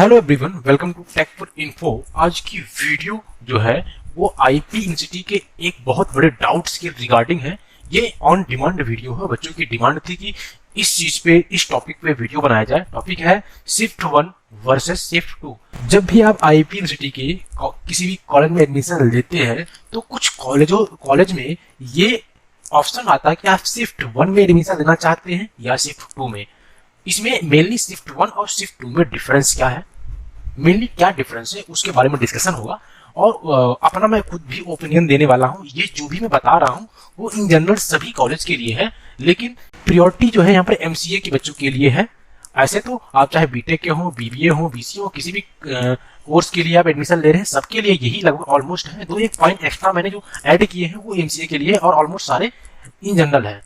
Hello everyone, welcome to Tech for Info. आज की video जो है वो आईपी यूनिवर्सिटी के एक बहुत बड़े डाउट्स के रिगार्डिंग है। ये ऑन डिमांड वीडियो है। बच्चों की डिमांड थी कि इस चीज पे, इस टॉपिक पे वीडियो बनाया जाए। टॉपिक है शिफ्ट 1 वर्सेस शिफ्ट 2। जब भी आप आईपी यूनिवर्सिटी के किसी भी कॉलेज में एडमिशन लेते हैं तो कुछ कॉलेज में ये ऑप्शन आता है कि आप शिफ्ट 1 में एडमिशन लेना चाहते हैं या शिफ्ट 2 में। इसमें मेनली शिफ्ट 1 और शिफ्ट 2 में डिफरेंस क्या है, मेनली क्या डिफरेंस है, उसके बारे में डिस्कशन होगा। और अपना मैं खुद भी ओपिनियन देने वाला हूँ। ये जो भी मैं बता रहा हूँ वो इन जनरल सभी कॉलेज के लिए है, लेकिन प्रायोरिटी जो है यहाँ पर एमसीए के बच्चों के लिए है। ऐसे तो आप चाहे बीटेक के हो, बीबीए हो, बीसीए हो, किसी भी कोर्स के लिए आप एडमिशन ले रहे हैं, सबके लिए यही लगभग ऑलमोस्ट है। दो एक पॉइंट एक्स्ट्रा मैंने जो ऐड किए हैं वो एमसीए के लिए और ऑलमोस्ट सारे इन जनरल है।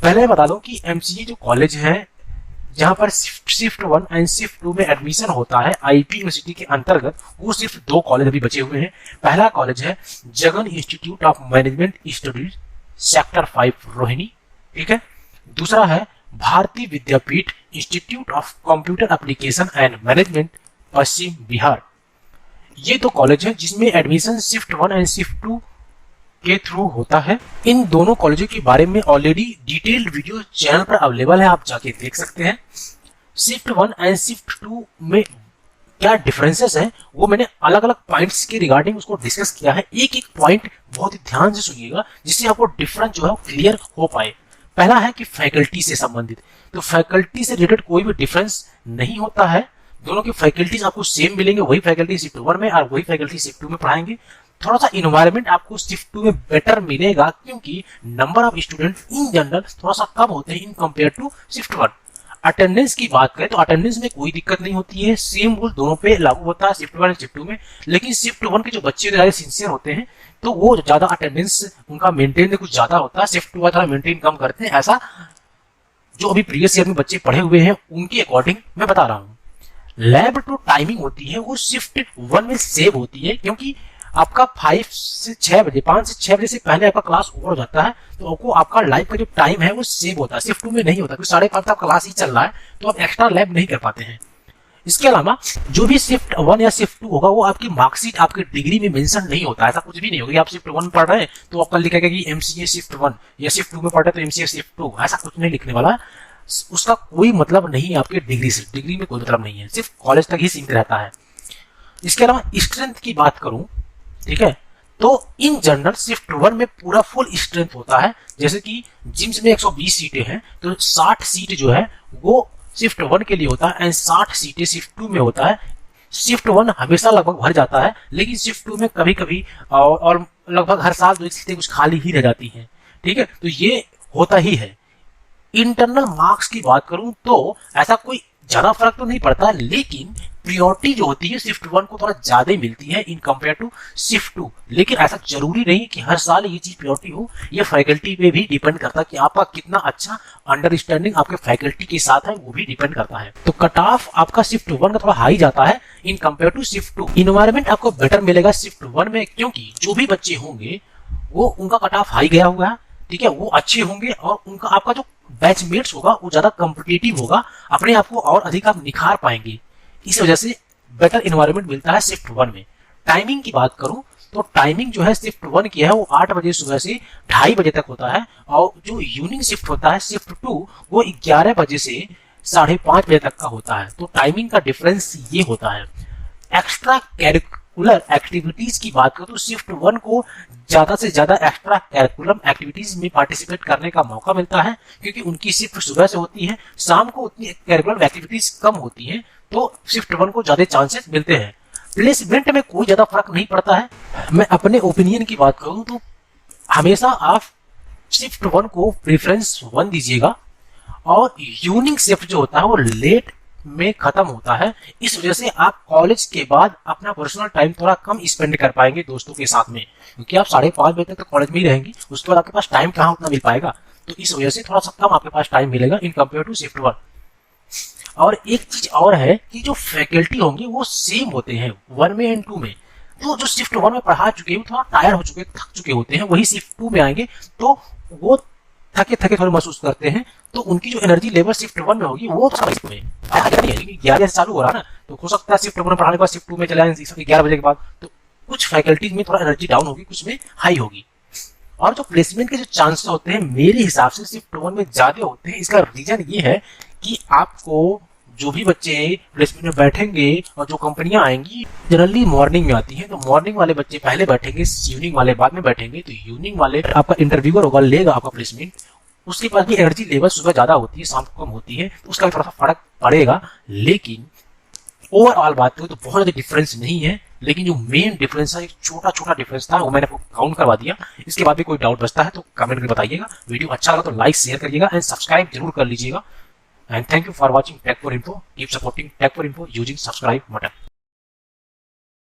पहले बता दो कि एमसीए जो कॉलेज है जहां पर शिफ्ट 1 एंड शिफ्ट 2 में एडमिशन होता है आईपी यूनिवर्सिटी के अंतर्गत, वो सिर्फ दो कॉलेज अभी बचे हुए हैं। पहला कॉलेज है Jagan institute of management studies sector 5 Rohini, ठीक है। दूसरा है Bharati Vidyapeeth institute of computer application and management Paschim Vihar. ये दो कॉलेज है जिसमें एडमिशन शिफ्ट 1 एंड शिफ्ट 2 के थ्रू होता है। इन दोनों कॉलेजों के बारे में ऑलरेडी डिटेल्ड वीडियो चैनल पर अवेलेबल है, आप जाके देख सकते हैं। शिफ्ट 1 एंड शिफ्ट 2 में क्या डिफरेंसेस है वो मैंने अलग अलग पॉइंट्स के रिगार्डिंग उसको डिस्कस किया है। एक एक पॉइंट बहुत ही ध्यान से सुनिएगा जिससे आपको डिफरेंस जो है क्लियर हो पाए। पहला है कि फैकल्टी से संबंधित, तो फैकल्टी से रिलेटेड कोई भी डिफरेंस नहीं होता है। दोनों की फैकल्टीज आपको सेम मिलेंगे, वही फैकल्टी शिफ्ट 1 में और वही फैकल्टी शिफ्ट 2 में पढ़ाएंगे। थोड़ा सा इन्वायरमेंट आपको शिफ्ट 2 में बेटर मिलेगा क्योंकि number of student in general थोड़ा सा कम होते हैं in compare to shift 1। Attendance की बात करें तो अटेंडेंस में कोई दिक्कत नहीं होती है, सेम रूल दोनों पे लागू होता है शिफ्ट 1 और शिफ्ट 2 में। लेकिन शिफ्ट 1 के जो बच्चे ज्यादा सिंसियर होते हैं तो वो ज्यादा अटेंडेंस उनका मेंटेन में कुछ ज्यादा होता है, शिफ्ट 2 थोड़ा मेंटेन कम करते हैं। ऐसा जो अभी प्रीवियस ईयर में बच्चे पढ़े हुए हैं उनके अकॉर्डिंग मैं बता रहा हूँ। लैब टू टाइमिंग होती है वो शिफ्ट 1 में सेव होती है क्योंकि आपका 5 से 6 बजे, 5 से 6 बजे से पहले आपका क्लास ओवर हो जाता है, तो आपको आपका लाइव का जो टाइम है वो सेव होता है। शिफ्ट 2 में नहीं होता क्योंकि 5:30 तक क्लास ही चल रहा है, तो आप एक्स्ट्रा लैब नहीं कर पाते हैं। इसके अलावा जो भी शिफ्ट 1 या शिफ्ट 2 होगा वो आपकी मार्कशीट, आपकी डिग्री में मेंशन नहीं होता है। ऐसा कुछ भी नहीं होगा कि आप शिफ्ट 1 पढ़ रहे हैं तो आपका लिखेगा कि एमसीए शिफ्ट 1 या शिफ्ट 2 में पढ़ रहे तो एमसीए शिफ्ट 2, ऐसा कुछ नहीं लिखने वाला। उसका कोई मतलब नहीं है आपकी डिग्री से, डिग्री में कोई मतलब नहीं है, सिर्फ कॉलेज तक ही सीमित रहता है। इसके अलावा स्ट्रेंथ की बात करूं, ठीक है, तो इन जनरल शिफ्ट 1 में पूरा फुल स्ट्रेंथ होता है। जैसे कि जिम्स में 120 सीटें हैं तो 60 सीट जो है वो शिफ्ट 1 के लिए होता है एंड 60 सीटें शिफ्ट 2 में होता है। शिफ्ट 1 हमेशा लगभग भर जाता है, लेकिन शिफ्ट 2 में कभी कभी और लगभग हर साल 2 सीटें कुछ खाली ही रह जाती हैं, ठीक है। तो ये होता ही है। इंटरनल मार्क्स की बात करूं तो ऐसा कोई ज्यादा फर्क तो नहीं पड़ता, लेकिन प्रायोरिटी जो होती है शिफ्ट 1 को थोड़ा ज्यादा मिलती है इन कंपेयर टू शिफ्ट 2। लेकिन ऐसा जरूरी नहीं कि हर साल ये चीज प्रायोरिटी हो, ये फैकल्टी पे भी डिपेंड करता है कि आपका कितना अच्छा अंडरस्टैंडिंग आपके फैकल्टी के साथ है, वो भी डिपेंड करता है। तो कट ऑफ आपका शिफ्ट 1 का थोड़ा हाई जाता है in compare to shift 2। Environment आपको बेटर मिलेगा शिफ्ट 1 में क्योंकि जो भी बच्चे होंगे वो उनका कट ऑफ हाई गया हुआ है, ठीक है, वो अच्छे होंगे और उनका आपका जो बैचमेट्स होगा वो ज्यादा कॉम्पिटिटिव होगा, अपने आप को और अधिक आप निखार पाएंगे। इस वजह से बेटर एनवायरनमेंट मिलता है शिफ्ट 1 में। टाइमिंग की बात करूं तो टाइमिंग जो है शिफ्ट 1 की है वो 8 बजे सुबह से 2:30 बजे तक होता है, और जो इवनिंग शिफ्ट होता है शिफ्ट 2 वो 11 बजे से 5:30 बजे तक का होता है। तो टाइमिंग का डिफरेंस ये होता है। एक्स्ट्रा कैरिकुलर एक्टिविटीज की बात करूं तो शिफ्ट 1 को ज्यादा से ज्यादा एक्स्ट्रा कैरिकुलम एक्टिविटीज में पार्टिसिपेट करने का मौका मिलता है क्योंकि उनकी शिफ्ट सुबह से होती है, शाम को उतनी कैरिकुलर एक्टिविटीज कम होती है, तो शिफ्ट 1 को ज्यादा चांसेस मिलते हैं। प्लेसमेंट में कोई ज्यादा फर्क नहीं पड़ता है। मैं अपने ओपिनियन की बात करूं तो हमेशा आप शिफ्ट 1 को प्रेफरेंस 1 दीजिएगा, और इवनिंग शिफ्ट जो होता है वो लेट में खत्म होता है। इस वजह से आप कॉलेज के बाद अपना पर्सनल टाइम थोड़ा कम स्पेंड कर पाएंगे दोस्तों के साथ में, क्योंकि आप 5:30 बजे तक तो कॉलेज में ही रहेंगे, उसके बाद आपके पास टाइम कहाँ उतना मिल पाएगा। तो इस वजह से थोड़ा सा कम आपके पास टाइम मिलेगा इन कंपेयर टू शिफ्ट 1। और एक चीज और है कि जो फैकल्टी होंगे वो सेम होते हैं 1 में एंड 2 में। तो जो शिफ्ट 1 में पढ़ा चुके हैं थोड़ा टायर हो चुके, थक चुके होते हैं, वही शिफ्ट 2 में आएंगे तो वो थके थके थोड़े महसूस करते हैं, तो उनकी जो एनर्जी लेवल शिफ्ट 1 में होगी वो शिफ्ट में नहीं है, लेकिन 11 से चालू हो रहा है ना, तो हो सकता है शिफ्ट 1 में पढ़ाने के बाद शिफ्ट 2 में चले जाए 11 बजे के बाद, तो कुछ फैकल्टीज में थोड़ा एनर्जी डाउन होगी, कुछ में हाई होगी। और जो प्लेसमेंट के जो चांसेस होते हैं मेरे हिसाब से शिफ्ट 1 में ज्यादा होते हैं। इसका रीजन ये है कि आपको जो भी बच्चे प्लेसमेंट में बैठेंगे और जो कंपनियां आएंगी जनरली मॉर्निंग में आती हैं, तो मॉर्निंग वाले बच्चे पहले बैठेंगे, इवनिंग वाले बाद में बैठेंगे। तो इवनिंग वाले आपका इंटरव्यूअर होगा, लेगा आपका प्लेसमेंट, उसके पास भी एनर्जी लेवल सुबह ज्यादा होती है, शाम को कम होती है, तो उसका भी थोड़ा सा फर्क पड़ेगा। लेकिन ओवरऑल बात करें तो बहुत ज्यादा डिफरेंस नहीं है। लेकिन जो मेन डिफरेंस है, एक छोटा छोटा डिफरेंस था, वो मैंने आपको काउंट करवा दिया। इसके बाद भी कोई डाउट बचता है तो कमेंट में बताइएगा। वीडियो अच्छा लगा तो लाइक शेयर करिएगा एंड सब्सक्राइब जरूर कर लीजिएगा। And thank you for watching Tech4Info. Keep supporting Tech4Info using subscribe button.